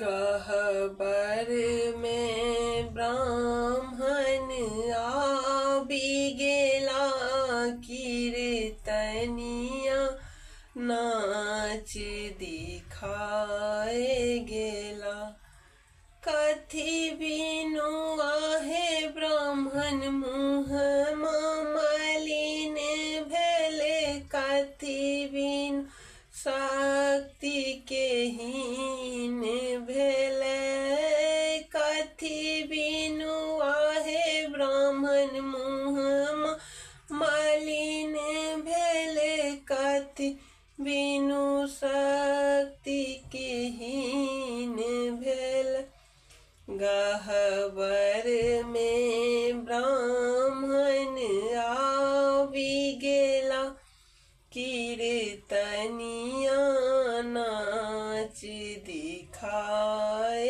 गहबर में ब्राह्मण आबि गेला, कीर्तनिया नाच दिखाए गेला। कथी बिनु आहे ब्राह्मण मुँह मलिन भेले, कथी बिनु शक्ति के हीन भेले। कथी बिनु आहे ब्राह्मण मुँह मलिन भेले, कथी बिनु शक्ति के हीन भेले। गहबर में ब्राह्मण आबि गेला, कीर्तनिया नाच दिखाए